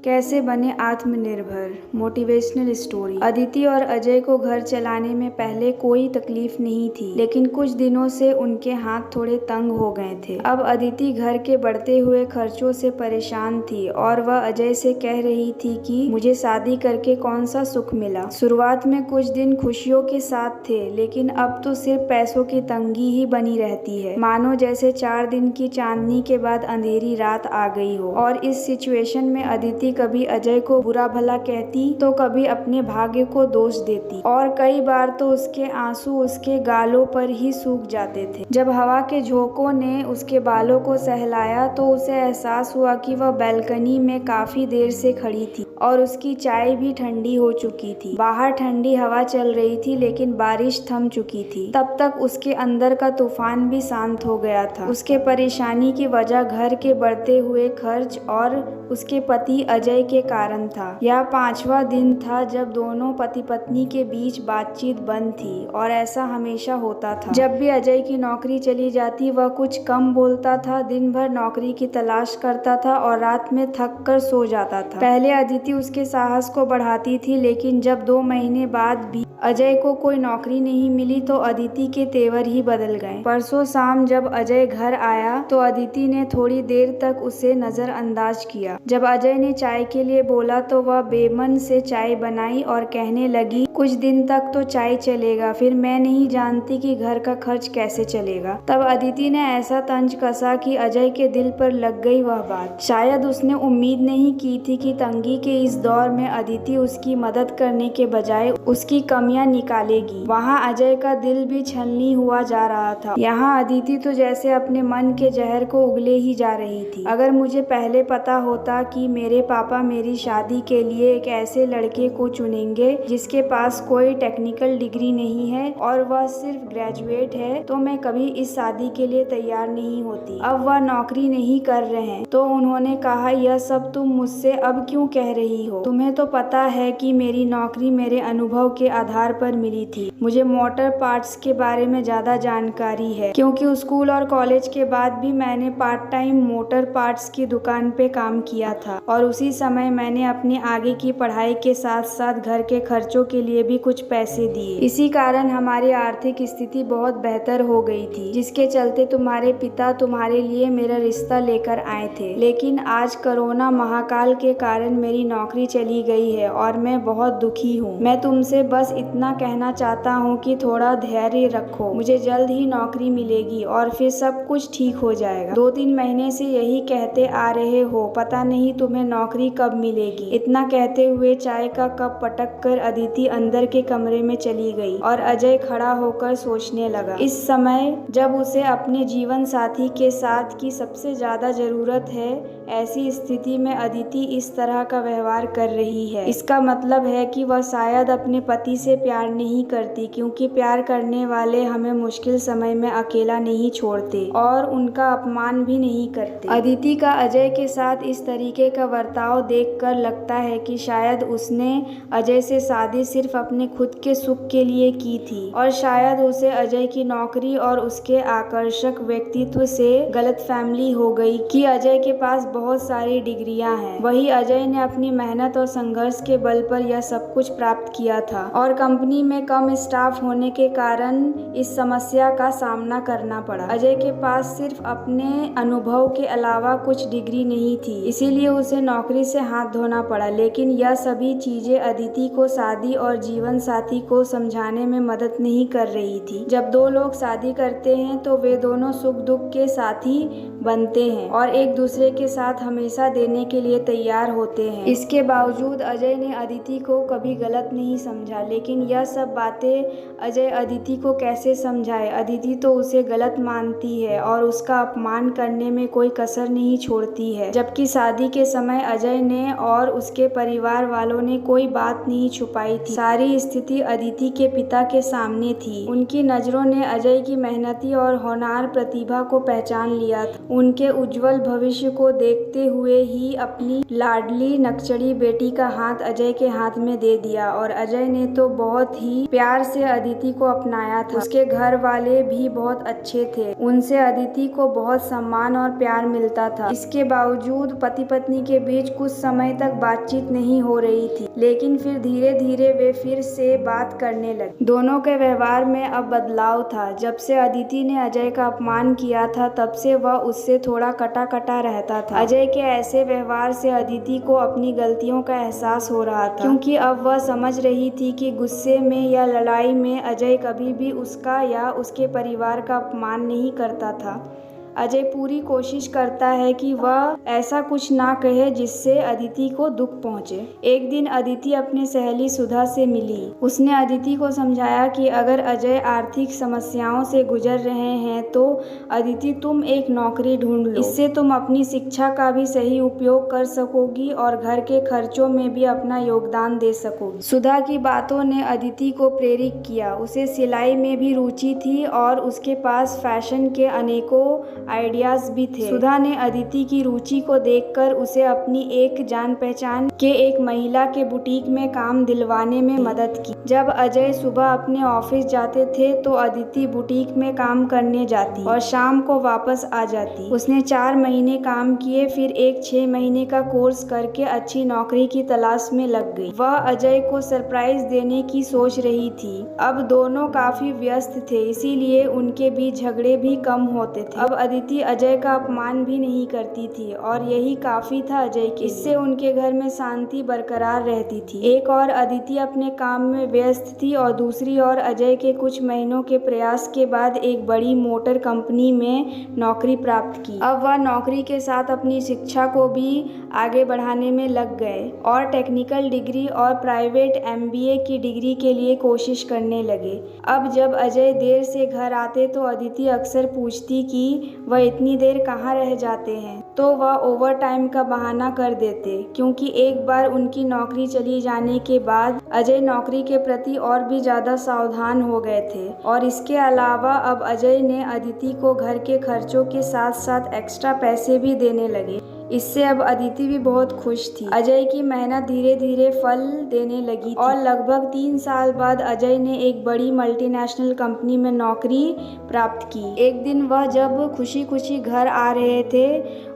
कैसे बने आत्मनिर्भर। Motivational story. अदिति और अजय को घर चलाने में पहले कोई तकलीफ नहीं थी, लेकिन कुछ दिनों से उनके हाथ थोड़े तंग हो गए थे। अब अदिति घर के बढ़ते हुए खर्चों से परेशान थी और वह अजय से कह रही थी कि मुझे शादी करके कौन सा सुख मिला। शुरुआत में कुछ दिन खुशियों के साथ थे, लेकिन अब तो सिर्फ पैसों की तंगी ही बनी रहती है, मानो जैसे 4 दिन की चांदनी के बाद अंधेरी रात आ गई हो। और इस सिचुएशन में अदिति कभी अजय को बुरा भला कहती तो कभी अपने भाग्य को दोष देती, और कई बार तो उसके आंसू उसके गालों पर ही सूख जाते थे। जब हवा के झोंकों ने उसके बालों को सहलाया तो उसे एहसास हुआ कि वह बैल्कनी में काफी देर से खड़ी थी और उसकी चाय भी ठंडी हो चुकी थी। बाहर ठंडी हवा चल रही थी, लेकिन बारिश थम चुकी थी। तब तक उसके अंदर का तूफान भी शांत हो गया था। उसके परेशानी की वजह घर के बढ़ते हुए खर्च और उसके पति अजय के कारण था। यह 5वां दिन था जब दोनों पति पत्नी के बीच बातचीत बंद थी, और ऐसा हमेशा होता था। जब भी अजय की नौकरी चली जाती वह कुछ कम बोलता था, दिन भर नौकरी की तलाश करता था और रात में थक कर सो जाता था। पहले अदिति उसके साहस को बढ़ाती थी, लेकिन जब 2 महीने बाद भी अजय को कोई नौकरी नहीं मिली तो अदिति के तेवर ही बदल गए। परसों शाम जब अजय घर आया तो अदिति ने थोड़ी देर तक उसे नजरअंदाज किया। जब अजय ने चाय के लिए बोला तो वह बेमन से चाय बनाई और कहने लगी, कुछ दिन तक तो चाय चलेगा, फिर मैं नहीं जानती कि घर का खर्च कैसे चलेगा। तब अदिति ने ऐसा तंज कसा कि अजय के दिल पर लग गई वह बात। शायद उसने उम्मीद नहीं की थी कि तंगी के इस दौर में अदिति उसकी मदद करने के बजाय उसकी कमियां निकालेगी। वहाँ अजय का दिल भी छलनी हुआ जा रहा था। यहाँ अदिति तो जैसे अपने मन के जहर को उगले ही जा रही थी। अगर मुझे पहले पता होता कि मेरे पापा मेरी शादी के लिए एक ऐसे लड़के को चुनेंगे जिसके पास कोई टेक्निकल डिग्री नहीं है और वह सिर्फ ग्रेजुएट है, तो मैं कभी इस शादी के लिए तैयार नहीं होती। अब वह नौकरी नहीं कर रहे हैं तो उन्होंने कहा, यह सब तुम मुझसे अब क्यों कह रही हो? तुम्हें तो पता है कि मेरी नौकरी मेरे अनुभव के आधार पर मिली थी। मुझे मोटर पार्ट्स के बारे में ज्यादा जानकारी है, क्योंकि स्कूल और कॉलेज के बाद भी मैंने पार्ट टाइम मोटर पार्ट्स की दुकान पे काम किया था, और उसी समय मैंने अपनी आगे की पढ़ाई के साथ साथ घर के खर्चों के लिए भी कुछ पैसे दिए। इसी कारण हमारी आर्थिक स्थिति बहुत बेहतर हो गई थी, जिसके चलते तुम्हारे पिता तुम्हारे लिए मेरा रिश्ता लेकर आए थे। लेकिन आज कोरोना महाकाल के कारण मेरी नौकरी चली गई है और मैं बहुत दुखी हूँ। मैं तुमसे बस इतना कहना चाहता हूँ कि थोड़ा धैर्य रखो, मुझे जल्द ही नौकरी मिलेगी और फिर सब कुछ ठीक हो जाएगा। 2-3 महीने से यही कहते आ रहे हो, पता नहीं तुम्हें नौकरी कब मिलेगी। इतना कहते हुए चाय का कप पटक कर अदिति अंदर के कमरे में चली गई और अजय खड़ा होकर सोचने लगा। इस समय जब उसे अपने जीवन साथी के साथ की सबसे ज्यादा जरूरत है, ऐसी स्थिति में अदिति इस तरह का व्यवहार कर रही है, इसका मतलब है कि वह शायद अपने पति से प्यार नहीं करती, क्योंकि प्यार करने वाले हमें मुश्किल समय में अकेला नहीं छोड़ते और उनका अपमान भी नहीं करते। अदिति का अजय के साथ इस तरीके का बर्ताव देखकर लगता है कि शायद उसने अजय से शादी सिर्फ अपने खुद के सुख के लिए की थी, और शायद उसे अजय की नौकरी और उसके आकर्षक व्यक्तित्व से गलतफहमी हो गई कि अजय के पास बहुत सारी डिग्रियां हैं। वही अजय ने अपनी मेहनत और संघर्ष के बल पर यह सब कुछ प्राप्त किया था, और कंपनी में कम स्टाफ होने के कारण इस समस्या का सामना करना पड़ा। अजय के पास सिर्फ अपने अनुभव के अलावा कुछ डिग्री नहीं थी, इसीलिए उसे नौकरी से हाथ धोना पड़ा। लेकिन यह सभी चीजें अदिति को शादी और जीवन साथी को समझाने में मदद नहीं कर रही थी। जब 2 लोग शादी करते हैं तो वे दोनों सुख दुख के साथी बनते हैं और एक दूसरे के साथ हमेशा देने के लिए तैयार होते हैं। इसके बावजूद अजय ने अदिति को कभी गलत नहीं समझा, लेकिन यह सब बातें अजय अदिति को कैसे समझाए? अदिति तो उसे गलत मानती है और उसका अपमान करने में कोई कसर नहीं छोड़ती है। जबकि शादी के समय अजय ने और उसके परिवार वालों ने कोई बात नहीं छुपाई थी। सारी स्थिति अदिति के पिता के सामने थी। उनकी नजरों ने अजय की मेहनती और होनहार प्रतिभा को पहचान लिया था। उनके उज्जवल भविष्य को देखते हुए ही अपनी लाडली नकचड़ी बेटी का हाथ अजय के हाथ में दे दिया, और अजय ने तो बहुत ही प्यार से अदिति को अपनाया था। उसके घर वाले भी बहुत अच्छे थे, उनसे अदिति को बहुत सम्मान और प्यार मिलता था। इसके बावजूद पति पत्नी के बीच कुछ समय तक बातचीत नहीं हो रही थी, लेकिन फिर धीरे धीरे वे फिर से बात करने लगे। दोनों के व्यवहार में अब बदलाव था। जब से अदिति ने अजय का अपमान किया था, तब से वह उससे थोड़ा कटा कटा रहता था। अजय के ऐसे व्यवहार से अदिति को अपनी गलतियों का एहसास हो रहा था, क्योंकि अब वह समझ रही थी कि गुस्से में या लड़ाई में अजय कभी भी उसका या उसके परिवार का अपमान नहीं करता था। अजय पूरी कोशिश करता है कि वह ऐसा कुछ ना कहे जिससे अदिति को दुख पहुंचे। एक दिन अदिति अपनी सहेली सुधा से मिली। उसने अदिति को समझाया कि अगर अजय आर्थिक समस्याओं से गुजर रहे हैं तो अदिति तुम एक नौकरी ढूंढ लो, इससे तुम अपनी शिक्षा का भी सही उपयोग कर सकोगी और घर के खर्चों में भी अपना योगदान दे सकोगी। सुधा की बातों ने अदिति को प्रेरित किया। उसे सिलाई में भी रुचि थी और उसके पास फैशन के अनेकों आइडियाज भी थे। सुधा ने अदिति की रुचि को देखकर उसे अपनी एक जान पहचान के एक महिला के बुटीक में काम दिलवाने में मदद की। जब अजय सुबह अपने ऑफिस जाते थे तो अदिति बुटीक में काम करने जाती और शाम को वापस आ जाती। उसने 4 महीने काम किए, फिर एक 6 महीने का कोर्स करके अच्छी नौकरी की तलाश में लग गई। वह अजय को सरप्राइज देने की सोच रही थी। अब दोनों काफी व्यस्त थे, इसीलिए उनके बीच झगड़े भी कम होते थे। अब अदिति अजय का अपमान भी नहीं करती थी और यही काफी था अजय के। इससे उनके घर में शांति बरकरार रहती थी। एक और अदिति अपने काम में व्यस्त थी और दूसरी ओर अजय के कुछ महीनों के प्रयास के बाद एक बड़ी मोटर कंपनी में नौकरी प्राप्त की। अब वह नौकरी के साथ अपनी शिक्षा को भी आगे बढ़ाने में लग गए और टेक्निकल डिग्री और प्राइवेट MBA की डिग्री के लिए कोशिश करने लगे। अब जब अजय देर से घर आते तो अदिति अक्सर पूछती कि वह इतनी देर कहाँ रह जाते हैं, तो वह ओवर टाइम का बहाना कर देते, क्योंकि एक बार उनकी नौकरी चली जाने के बाद अजय नौकरी के प्रति और भी ज्यादा सावधान हो गए थे। और इसके अलावा अब अजय ने अदिति को घर के खर्चों के साथ साथ एक्स्ट्रा पैसे भी देने लगे। इससे अब अदिति भी बहुत खुश थी। अजय की मेहनत धीरे धीरे फल देने लगी और लगभग 3 साल बाद अजय ने एक बड़ी मल्टीनेशनल कंपनी में नौकरी प्राप्त की। एक दिन वह जब खुशी खुशी घर आ रहे थे,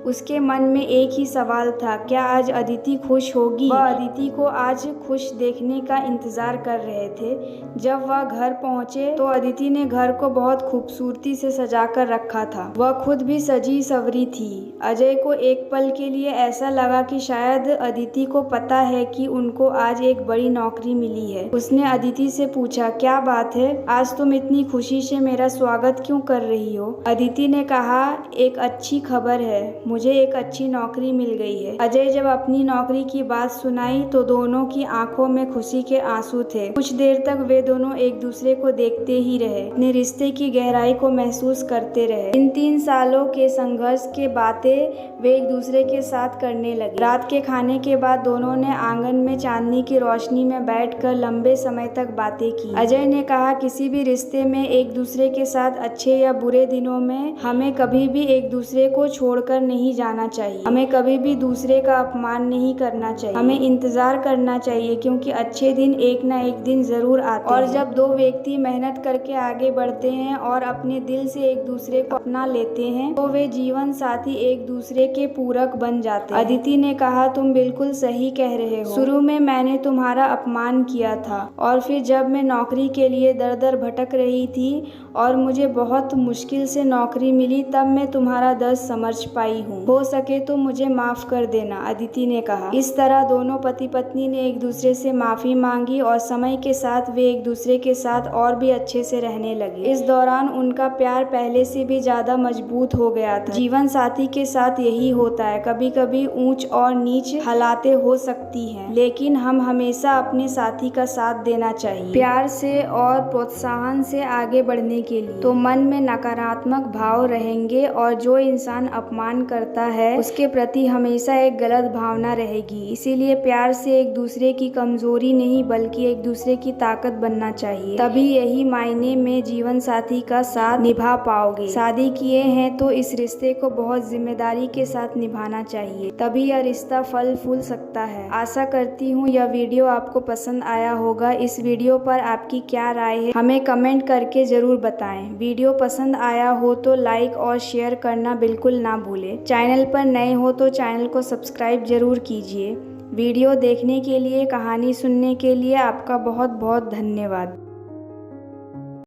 उसके मन में एक ही सवाल था, क्या आज अदिति खुश होगी? वह अदिति को आज खुश देखने का इंतजार कर रहे थे। जब वह घर पहुंचे तो अदिति ने घर को बहुत खूबसूरती से सजा कर रखा था। वह खुद भी सजी सवरी थी। अजय को एक पल के लिए ऐसा लगा कि शायद अदिति को पता है कि उनको आज एक बड़ी नौकरी मिली है। उसने अदिति से पूछा, क्या बात है, आज तुम इतनी खुशी से मेरा स्वागत क्यों कर रही हो? अदिति ने कहा, एक अच्छी खबर है, मुझे एक अच्छी नौकरी मिल गई है। अजय जब अपनी नौकरी की बात सुनाई तो दोनों की आंखों में खुशी के आंसू थे। कुछ देर तक वे दोनों एक दूसरे को देखते ही रहे, अपने रिश्ते की गहराई को महसूस करते रहे। इन 3 सालों के संघर्ष के बातें वे एक दूसरे के साथ करने लगे। रात के खाने के बाद दोनों ने आंगन में चांदनी की रोशनी में बैठकर लंबे समय तक बातें की। अजय ने कहा, किसी भी रिश्ते में एक दूसरे के साथ अच्छे या बुरे दिनों में हमें कभी भी एक दूसरे को छोड़कर नहीं जाना चाहिए। हमें कभी भी दूसरे का अपमान नहीं करना चाहिए। हमें इंतजार करना चाहिए, क्योंकि अच्छे दिन एक ना एक दिन जरूर आते हैं। और जब 2 व्यक्ति मेहनत करके आगे बढ़ते हैं और अपने दिल से एक दूसरे को अपना लेते हैं तो वे जीवन साथी एक दूसरे के पूरक बन जाते हैं। अदिति ने कहा, तुम बिल्कुल सही कह रहे हो। शुरू में मैंने तुम्हारा अपमान किया था और फिर जब मैं नौकरी के लिए दर दर भटक रही थी और मुझे बहुत मुश्किल से नौकरी मिली, तब मैं तुम्हारा दर्द समझ पाई हूँ। हो सके तो मुझे माफ कर देना, अदिति ने कहा। इस तरह दोनों पति पत्नी ने एक दूसरे से माफी मांगी और समय के साथ वे एक दूसरे के साथ और भी अच्छे से रहने लगे। इस दौरान उनका प्यार पहले से भी ज्यादा मजबूत हो गया था। जीवन साथी के साथ यही होता है, कभी कभी ऊंच और नीच हालातें हो सकती हैं, लेकिन हम हमेशा अपने साथी का साथ देना चाहिए, प्यार से और प्रोत्साहन से आगे बढ़ने के लिए। तो मन में नकारात्मक भाव रहेंगे और जो इंसान अपमान करता है उसके प्रति हमेशा एक गलत भावना रहेगी। इसीलिए प्यार से एक दूसरे की कमजोरी नहीं बल्कि एक दूसरे की ताकत बनना चाहिए, तभी यही मायने में जीवन साथी का साथ निभा पाओगे। शादी किए हैं तो इस रिश्ते को बहुत जिम्मेदारी के साथ निभाना चाहिए, तभी यह रिश्ता फल फूल सकता है। आशा करती हूँ यह वीडियो आपको पसंद आया होगा। इस वीडियो पर आपकी क्या राय है हमें कमेंट करके जरूर बताएं। वीडियो पसंद आया हो तो लाइक और शेयर करना बिल्कुल ना भूलें। चैनल पर नए हो तो चैनल को सब्सक्राइब जरूर कीजिए। वीडियो देखने के लिए, कहानी सुनने के लिए आपका बहुत बहुत धन्यवाद।